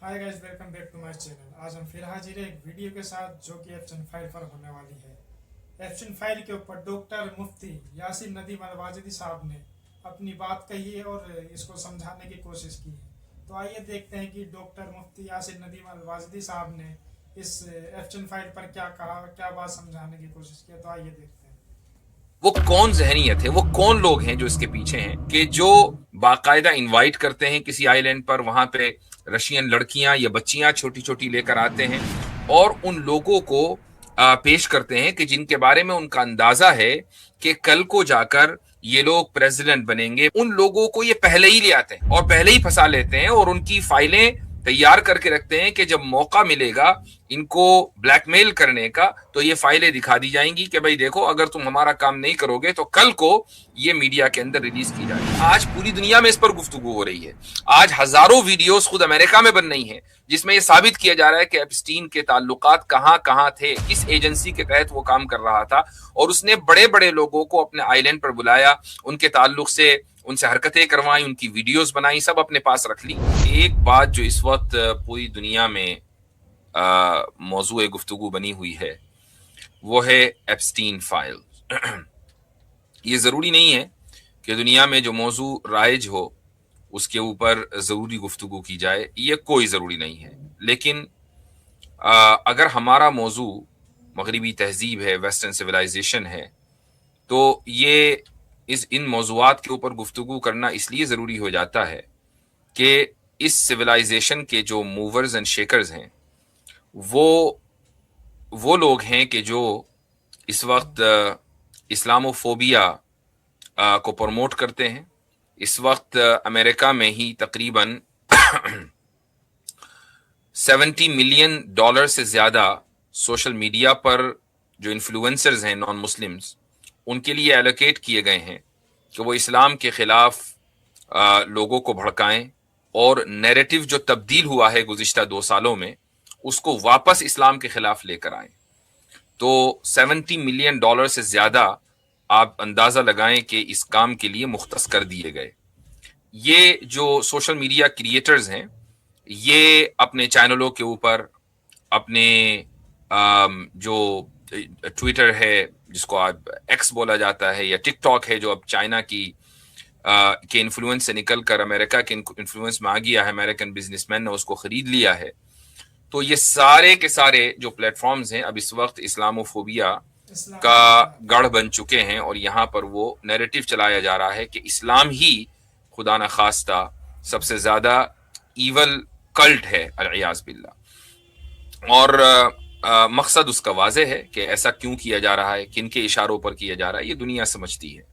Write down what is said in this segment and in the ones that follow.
Hi guys, welcome back to my channel. आज हम फिर हाजिर है एक वीडियो के साथ जो कि एप्सन फाइल पर होने वाली है। एप्सन फाइल के ऊपर डॉक्टर मुफ्ती यासिन नदीम अल वाजिदी साहब ने अपनी बात कही है और इसको समझाने की कोशिश की है। तो आइए देखते हैं कि डॉक्टर मुफ्ती यासिन नदीम अल वाजिदी साहब ने इस एप्सन फाइल पर क्या कहा, क्या बात समझाने की कोशिश की। तो आइए देखते हैं। वो कौन जहनीत है, वो कौन लोग हैं जो इसके पीछे हैं कि जो बाकायदा इनवाइट करते हैं किसी आइलैंड पर, वहां पे रशियन लड़कियां या बच्चियां छोटी छोटी लेकर आते हैं और उन लोगों को पेश करते हैं कि जिनके बारे में उनका अंदाजा है कि कल को जाकर ये लोग प्रेसिडेंट बनेंगे। उन लोगों को ये पहले ही ले आते हैं और पहले ही फंसा लेते हैं और उनकी फाइलें तैयार करके रखते हैं कि जब मौका मिलेगा इनको ब्लैकमेल करने का तो ये फाइलें दिखा दी जाएंगी कि भाई देखो, अगर तुम हमारा काम नहीं करोगे तो कल को ये मीडिया के अंदर रिलीज की जाएगी। आज पूरी दुनिया में इस पर गुफ्तगू हो रही है। आज हजारों वीडियोस खुद अमेरिका में बन रही हैं जिसमें ये साबित किया जा रहा है कि एप्स्टीन के ताल्लुकात कहां कहां थे, किस एजेंसी के तहत वो काम कर रहा था, और उसने बड़े बड़े लोगों को अपने आइलैंड पर बुलाया, उनके ताल्लुक से उनसे हरकतें करवाई, उनकी वीडियोस बनाई, सब अपने पास रख ली। एक बात जो इस वक्त पूरी दुनिया में मौजूए गुफ्तगू बनी हुई है वो है एप्स्टीन फाइल। ये जरूरी नहीं है कि दुनिया में जो मौजू राइज हो उसके ऊपर जरूरी गुफ्तगू की जाए, ये कोई जरूरी नहीं है। लेकिन अगर हमारा मौजू मगरबी तहजीब है, वेस्टर्न सिविलाइजेशन है, तो ये इन मौजूआत के ऊपर गुफ्तगू करना इसलिए ज़रूरी हो जाता है कि इस सिविलाइजेशन के जो मूवर्स एंड शेकर्स हैं वो लोग हैं कि जो इस वक्त इस्लामोफोबिया को प्रमोट करते हैं। इस वक्त अमेरिका में ही तकरीबन $70 मिलियन से ज़्यादा सोशल मीडिया पर जो इन्फ्लुएंसर्स हैं नॉन मुस्लिम्स, उनके लिए एलोकेट किए गए हैं कि वो इस्लाम के खिलाफ लोगों को भड़काएं और नैरेटिव जो तब्दील हुआ है गुज़िश्ता 2 सालों में उसको वापस इस्लाम के खिलाफ लेकर आए। तो $70 मिलियन से ज्यादा आप अंदाजा लगाएं कि इस काम के लिए मुख्तस कर दिए गए। ये जो सोशल मीडिया क्रिएटर्स हैं ये अपने चैनलों के ऊपर, अपने जो ट्विटर है जिसको आप एक्स बोला जाता है, या टिकटॉक है जो अब चाइना के इन्फ्लुएंस से निकल कर अमेरिका के इन्फ्लुएंस में आ गया है, अमेरिकन बिजनेसमैन ने उसको खरीद लिया है। तो ये सारे के सारे जो प्लेटफॉर्म्स हैं अब इस वक्त इस्लामोफोबिया का गढ़ बन चुके हैं और यहाँ पर वो नैरेटिव चलाया जा रहा है कि इस्लाम ही खुदा न खास्ता सबसे ज्यादा ईवल कल्ट है, अलियाज़ बिल्लाह। और मकसद उसका वाज़ेह है कि ऐसा क्यों किया जा रहा है, किन के इशारों पर किया जा रहा है, ये दुनिया समझती है।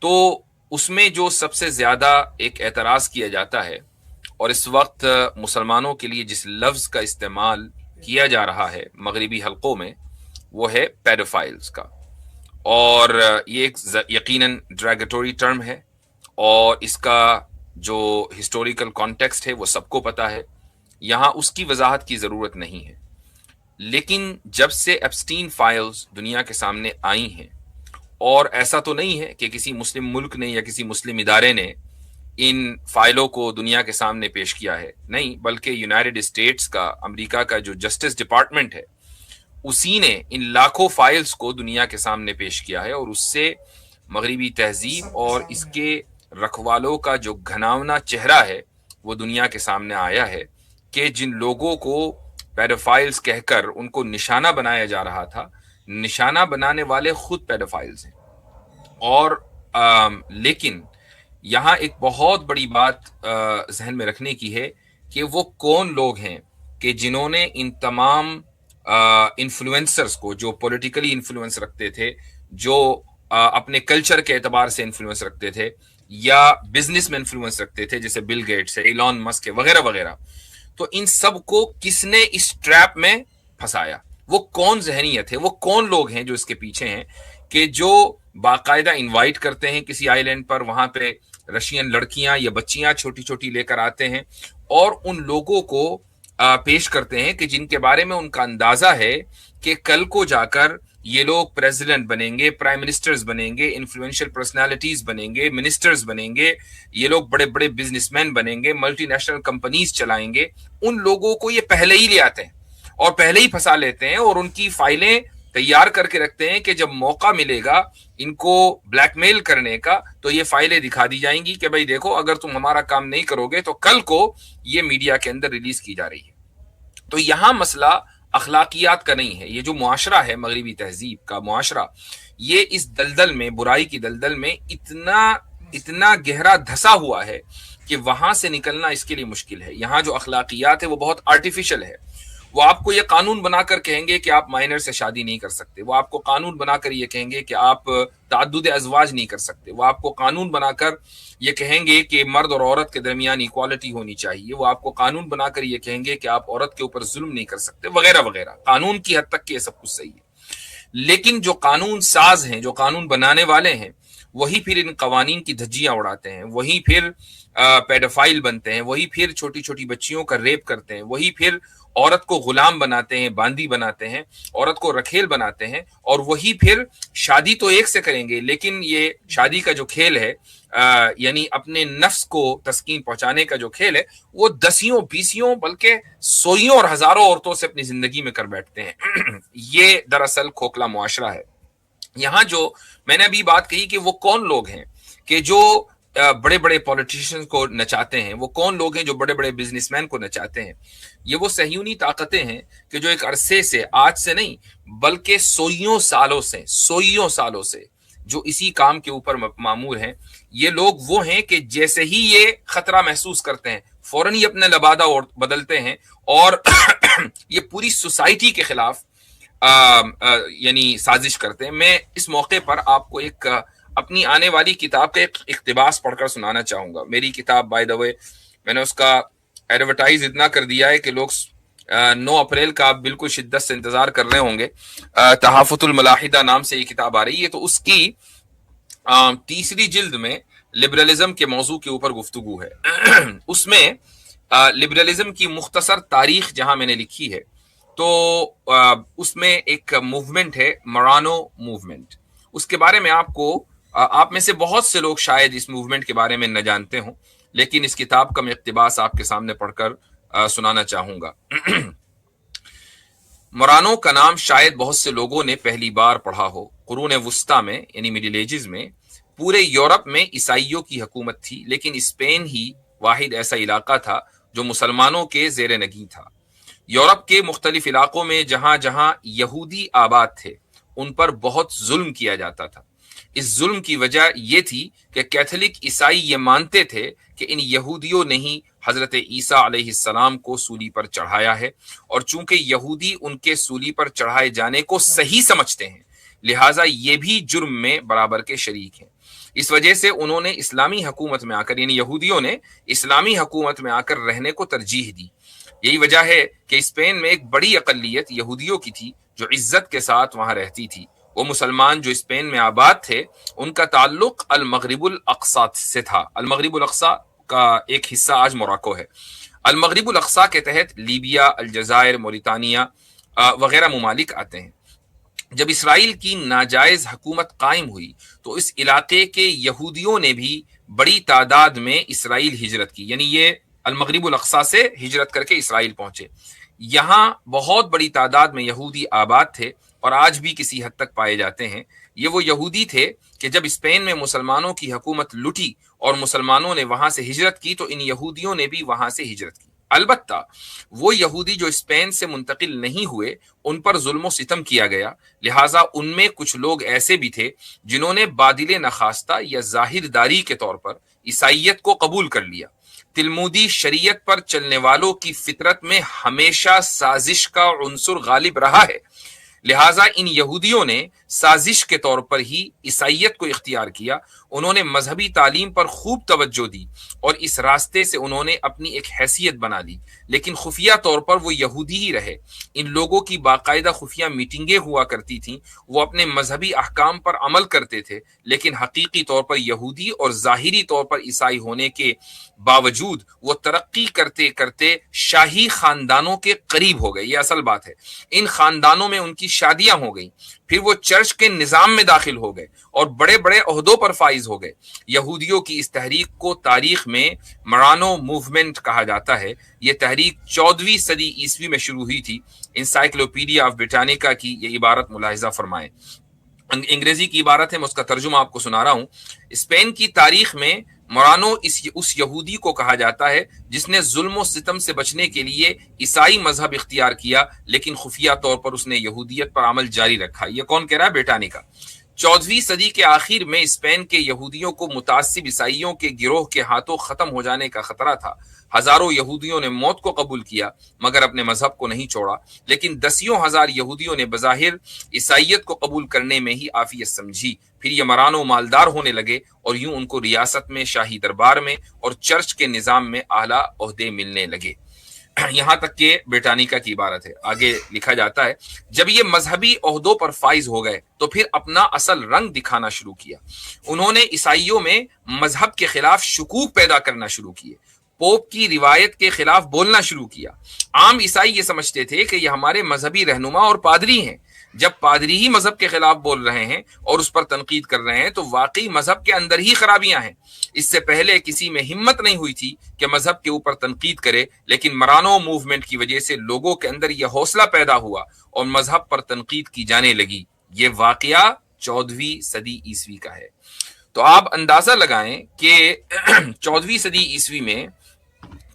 तो उसमें जो सबसे ज्यादा एक एतराज किया जाता है और इस वक्त मुसलमानों के लिए जिस लफ्ज का इस्तेमाल किया जा रहा है मगरबी हलकों में, वो है पेडोफाइल्स का। और ये एक यकीनन ड्रैगेटोरी टर्म है और इसका जो हिस्टोरिकल कॉन्टेक्स्ट है वो सबको पता है, यहां उसकी वजाहत की जरूरत नहीं है। लेकिन जब से एप्स्टीन फाइल्स दुनिया के सामने आई हैं, और ऐसा तो नहीं है कि किसी मुस्लिम मुल्क ने या किसी मुस्लिम इदारे ने इन फाइलों को दुनिया के सामने पेश किया है, नहीं, बल्कि यूनाइटेड स्टेट्स का, अमेरिका का जो जस्टिस डिपार्टमेंट है उसी ने इन लाखों फाइल्स को दुनिया के सामने पेश किया है और उससे मगरबी तहजीब और इसके रखवालों का जो घनावना चेहरा है वो दुनिया के सामने आया है कि जिन लोगों को पेडोफाइल्स कहकर उनको निशाना बनाया जा रहा था, निशाना बनाने वाले खुद पेडोफाइल्स हैं। और लेकिन यहाँ एक बहुत बड़ी बात जहन में रखने की है कि वो कौन लोग हैं कि जिन्होंने इन तमाम इन्फ्लुएंसर्स को, जो पॉलिटिकली इन्फ्लुएंस रखते थे, जो अपने कल्चर के एतबार से इन्फ्लुएंस रखते थे, या बिजनेस में इन्फ्लुएंस रखते थे जैसे बिल गेट्स है, इलॉन मस्क है, वगैरह वगैरह, तो इन सब को किसने इस ट्रैप में फंसाया? वो कौन जहनीत है, वो कौन लोग हैं जो इसके पीछे हैं कि जो बाकायदा इनवाइट करते हैं किसी आइलैंड पर, वहां पे रशियन लड़कियां या बच्चियां छोटी छोटी लेकर आते हैं और उन लोगों को पेश करते हैं कि जिनके बारे में उनका अंदाजा है कि कल को जाकर ये लोग प्रेसिडेंट बनेंगे, प्राइम मिनिस्टर्स बनेंगे, इन्फ्लुएंशियल पर्सनालिटीज बनेंगे, मिनिस्टर्स बनेंगे, ये लोग बड़े बड़े बिजनेसमैन बनेंगे, मल्टी नेशनल कंपनीज चलाएंगे। उन लोगों को ये पहले ही ले आते हैं और पहले ही फंसा लेते हैं और उनकी फाइलें तैयार करके रखते हैं कि जब मौका मिलेगा इनको ब्लैकमेल करने का तो ये फाइलें दिखा दी जाएंगी कि भाई देखो, अगर तुम हमारा काम नहीं करोगे तो कल को ये मीडिया के अंदर रिलीज की जा रही है। तो यहां मसला अखलाकियात का नहीं है। ये जो मुआशरा है, मगरिबी तहजीब का मुआशरा, ये इस दलदल में, बुराई की दलदल में इतना गहरा धसा हुआ है कि वहां से निकलना इसके लिए मुश्किल है। यहाँ जो अखलाकियात है वो बहुत आर्टिफिशियल है। वो आपको ये कानून बनाकर कहेंगे कि आप माइनर से शादी नहीं कर सकते, वो आपको कानून बनाकर ये कहेंगे कि आप ताद्दुद अज़वाज नहीं कर सकते, वो आपको कानून बनाकर ये कहेंगे कि मर्द और औरत के दरमियान इक्वालिटी होनी चाहिए, वो आपको कानून बनाकर ये कहेंगे कि आप औरत के ऊपर जुल्म नहीं कर सकते, वगैरह वगैरह। कानून की हद तक ये सब कुछ सही है, लेकिन जो कानून साज हैं, जो कानून बनाने वाले हैं, वही फिर इन कवानीन की धज्जियां उड़ाते हैं, वही फिर पेडोफाइल बनते हैं, वही फिर छोटी छोटी बच्चियों का रेप करते हैं, वही फिर औरत को गुलाम बनाते हैं, बांदी बनाते हैं, औरत को रखेल बनाते हैं, और वही फिर शादी तो एक से करेंगे, लेकिन ये शादी का जो खेल है, यानी अपने नफ्स को तस्कीन पहुंचाने का जो खेल है, वो दसियों बीसियों बल्कि सौयों और हजारों औरतों से अपनी जिंदगी में कर बैठते हैं। ये दरअसल खोखला मुआशरा है। यहाँ जो मैंने अभी बात कही कि वो कौन लोग हैं कि जो बड़े बड़े पॉलिटिशियंस को नचाते हैं, वो कौन लोग हैं जो बड़े बड़े बिजनेसमैन को नचाते हैं, ये वो सहयूनी ताकतें हैं कि जो एक अरसे से, आज से नहीं बल्कि सोइयों सालों से जो इसी काम के ऊपर मामूर हैं। ये लोग वो हैं कि जैसे ही ये खतरा महसूस करते हैं फौरन ही अपने लबादा और बदलते हैं और ये पूरी सोसाइटी के खिलाफ यानी साजिश करते हैं। मैं इस मौके पर आपको एक अपनी आने वाली किताब का एक इक्तिबास पढ़कर सुनाना चाहूंगा। मेरी किताब, बाय द वे, मैंने उसका एडवर्टाइज इतना कर दिया है कि लोग 9 अप्रैल का आप बिल्कुल शिद्दत से इंतजार कर रहे होंगे। तहाफुतुल मलाहिदा नाम से ये किताब आ रही है, तो उसकी तीसरी जिल्द में लिबरलिज्म के मौजू के ऊपर गुफ्तगू है। उसमें लिबरलिज्म की मुख्तसर तारीख जहां मैंने लिखी है, तो उसमें एक मूवमेंट है, मरानो मूवमेंट। उसके बारे में आप में से बहुत से लोग शायद इस मूवमेंट के बारे में न जानते हों, लेकिन इस किताब का मैं इक्तिबास आपके सामने पढ़कर सुनाना चाहूंगा। मरानो का नाम शायद बहुत से लोगों ने पहली बार पढ़ा हो। कुरून वुस्ता में, यानी मिडिल एजेस में, पूरे यूरोप में ईसाइयों की हुकूमत थी, लेकिन स्पेन ही वाहिद ऐसा इलाका था जो मुसलमानों के जेर नगी था। यूरोप के मुख्तलिफ इलाकों में जहां जहां यहूदी आबाद थे, उन पर बहुत जुल्म किया जाता था। इस जुल्म की वजह यह थी कि कैथोलिक ईसाई ये मानते थे कि इन यहूदियों ने ही हजरत ईसा अलैहिस्सलाम को सूली पर चढ़ाया है, और चूंकि यहूदी उनके सूली पर चढ़ाए जाने को सही समझते हैं, लिहाजा ये भी जुर्म में बराबर के शरीक हैं। इस वजह से उन्होंने इस्लामी हुकूमत में आकर, यानी यहूदियों ने इस्लामी हुकूमत में आकर रहने को तरजीह दी। यही वजह है कि स्पेन में एक बड़ी अकलियत यहूदियों की थी जो इज्जत के साथ वहां रहती थी। वो मुसलमान जो स्पेन में आबाद थे, उनका ताल्लुक अल मगरिबुल अक्सा से था। अल मगरिबुल अक्सा का एक हिस्सा आज मोरक्को है। अल मगरिबुल अक्सा के तहत लीबिया, अलजायर, मोरितानिया वगैरह ममालिक आते हैं। जब इसराइल की नाजायज हुकूमत कायम हुई तो इस इलाके के यहूदियों ने भी बड़ी तादाद में इसराइल हिजरत की, यानी ये अल मगरिबुल अक्सा से हिजरत करके इसराइल पहुंचे। यहाँ बहुत बड़ी तादाद में यहूदी आबाद थे और आज भी किसी हद तक पाए जाते हैं। ये वो यहूदी थे कि जब स्पेन में मुसलमानों की हुकूमत लुटी और मुसलमानों ने वहां से हिजरत की, तो इन यहूदियों ने भी वहां से हिजरत की। अलबत्ता वो यहूदी जो स्पेन से मुंतकिल नहीं हुए, उन पर जुल्म सितम किया गया, लिहाजा उनमें कुछ लोग ऐसे भी थे जिन्होंने बादिल नखास्ता या जाहिरदारी के तौर पर ईसाइयत को कबूल कर लिया। तिलमुदी शरीयत पर चलने वालों की फितरत में हमेशा साजिश का उन्सुर गालिब रहा है, लिहाजा इन यहूदियों ने साजिश के तौर पर ही ईसाइयत को इख्तियार किया। उन्होंने मजहबी तालीम पर खूब तवज्जो दी और इस रास्ते से उन्होंने अपनी एक हैसियत बना ली, लेकिन खुफिया तौर पर वो यहूदी ही रहे। इन लोगों की बाकायदा खुफिया मीटिंगें हुआ करती थीं, वो अपने मजहबी अहकाम पर अमल करते थे, लेकिन हकीकी तौर पर यहूदी और ज़ाहिरी तौर पर ईसाई होने के बावजूद वो तरक्की करते करते शाही खानदानों के करीब हो गए। ये असल बात है। इन खानदानों में उनकी शादियां हो गई, फिर वो चर्च के निजाम में दाखिल हो गए और बड़े बड़े ओहदों पर फाइज हो गए। यहूदियों की इस तहरीक को तारीख में मरानो मूवमेंट कहा जाता है। ये तहरीक 14वीं सदी ईस्वी में शुरू हुई थी। इंसाइक्लोपीडिया ऑफ ब्रिटानिका की ये इबारत मुलाहिजा फरमाएं। अंग्रेजी की इबारत है, मैं उसका तर्जुमा आपको सुना रहा हूं। स्पेन की तारीख में मोरानो उस यहूदी को कहा जाता है जिसने जुल्म और सितम से बचने के लिए ईसाई मजहब इख्तियार किया, लेकिन खुफिया तौर पर उसने यहूदियत पर अमल जारी रखा। ये कौन कह रहा है? ब्रिटानिका। 14वीं सदी के आखिर में स्पेन के यहूदियों को मुतासिब ईसाइयों के गिरोह के हाथों खत्म हो जाने का खतरा था। हजारों यहूदियों ने मौत को कबूल किया मगर अपने मजहब को नहीं छोड़ा, लेकिन दसियों हजार यहूदियों ने बज़ाहिर ईसाइयत को कबूल करने में ही आफियत समझी। फिर ये मरानो मालदार होने लगे और यूं उनको रियासत में, शाही दरबार में और चर्च के निजाम में आला ओहदे मिलने लगे। यहां तक के ब्रिटानिका की इबारत है। आगे लिखा जाता है, जब ये मजहबी ओहदों पर फाइज हो गए तो फिर अपना असल रंग दिखाना शुरू किया। उन्होंने ईसाइयों में मजहब के खिलाफ शुकूक पैदा करना शुरू किए, पोप की रिवायत के खिलाफ बोलना शुरू किया। आम ईसाई ये समझते थे कि ये हमारे मजहबी रहनुमा और पादरी हैं। जब पादरी ही मजहब के खिलाफ बोल रहे हैं और उस पर तनकीद कर रहे हैं तो वाकई मजहब के अंदर ही खराबियां हैं। इससे पहले किसी में हिम्मत नहीं हुई थी कि मजहब के ऊपर तनकीद करे, लेकिन मरानो मूवमेंट की वजह से लोगों के अंदर यह हौसला पैदा हुआ और मजहब पर तनकीद की जाने लगी। ये वाकया 14वीं सदी ईस्वी का है। तो आप अंदाजा लगाएं कि 14वीं सदी ईस्वी में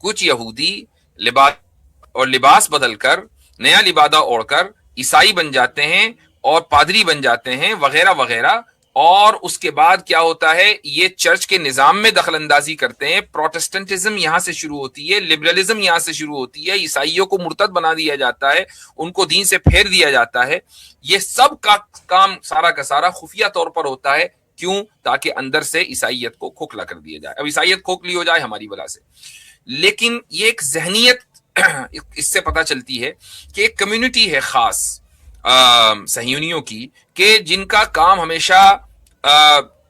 कुछ यहूदी लिबास बदलकर, नया लिबादा ओढ़कर ईसाई बन जाते हैं और पादरी बन जाते हैं वगैरह वगैरह। और उसके बाद क्या होता है, ये चर्च के निजाम में दखल अंदाजी करते हैं। प्रोटेस्टेंटिज्म यहां से शुरू होती है, लिबरलिज्म यहां से शुरू होती है। ईसाइयों को मुर्तद बना दिया जाता है, उनको दीन से फेर दिया जाता है। ये सब का काम सारा का सारा खुफिया तौर पर होता है। क्यों? ताकि अंदर से ईसाइयत को खोखला कर दिया जाए। अब ईसाइयत खोखली हो जाए हमारी वजह से। लेकिन ये एक जहनियत इससे पता चलती है कि एक कम्युनिटी है खास सहयूनियों की, कि जिनका काम हमेशा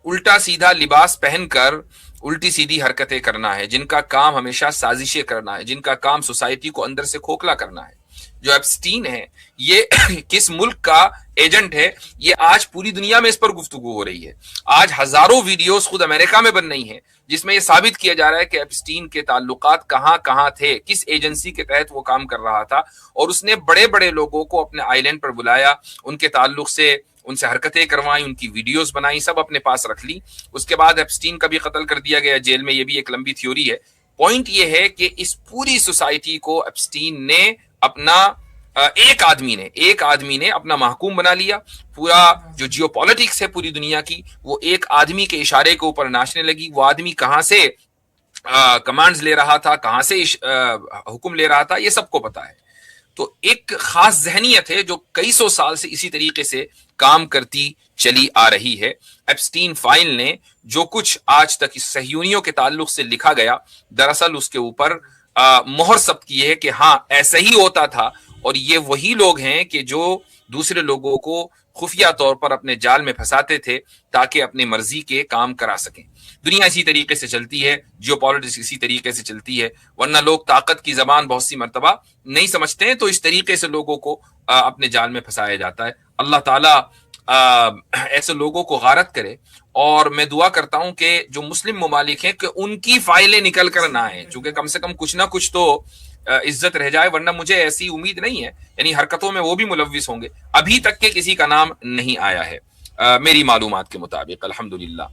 उल्टा सीधा लिबास पहनकर उल्टी सीधी हरकतें करना है, जिनका काम हमेशा साजिशें करना है, जिनका काम सोसाइटी को अंदर से खोखला करना है। जो एप्स्टीन है ये किस मुल्क का एजेंट है, ये आज पूरी दुनिया में इस पर गुफ्तगू हो रही है। आज हजारों वीडियोस खुद अमेरिका में बन रही हैं जिसमें ये साबित किया जा रहा है कि एप्स्टीन के ताल्लुकात कहां कहां थे, किस एजेंसी के तहत वो काम कर रहा था। और उसने बड़े बड़े लोगों को अपने आइलैंड पर बुलाया, उनके ताल्लुक से उनसे हरकतें करवाई, उनकी वीडियोस बनाई, सब अपने पास रख ली। उसके बाद एप्स्टीन का भी कत्ल कर दिया गया जेल में। ये भी एक लंबी थ्योरी है। पॉइंट ये है कि इस पूरी सोसाइटी को एप्स्टीन ने अपना एक आदमी ने अपना महकूम बना लिया। पूरा जो जियोपॉलिटिक्स है पूरी दुनिया की, वो एक आदमी के इशारे के ऊपर नाचने लगी। वो आदमी कहां से कमांड्स ले रहा था, कहां से हुक्म ले रहा था, ये सबको पता है। तो एक खास जहनियत है जो कई सौ साल से इसी तरीके से काम करती चली आ रही है। एप्स्टीन फाइल ने जो कुछ आज तक इस सहयूनियों के ताल्लुक से लिखा गया, दरअसल उसके ऊपर मोहर सब्त की है कि हाँ ऐसा ही होता था। और ये वही लोग हैं कि जो दूसरे लोगों को खुफिया तौर पर अपने जाल में फंसाते थे ताकि अपनी मर्जी के काम करा सकें। दुनिया इसी तरीके से चलती है, जियोपॉलिटिक्स इसी तरीके से चलती है। वरना लोग ताकत की जबान बहुत सी मर्तबा नहीं समझते हैं, तो इस तरीके से लोगों को अपने जाल में फंसाया जाता है। अल्लाह ताला ऐसे लोगों को गारत करे। और मैं दुआ करता हूं कि जो मुस्लिम ममालिक हैं कि उनकी फाइलें निकल कर ना आए, चूंकि कम से कम कुछ ना कुछ तो इज्जत रह जाए। वरना मुझे ऐसी उम्मीद नहीं है, यानी हरकतों में वो भी मुलव्विस होंगे। अभी तक के किसी का नाम नहीं आया है मेरी मालूमात के मुताबिक, अल्हम्दुलिल्लाह।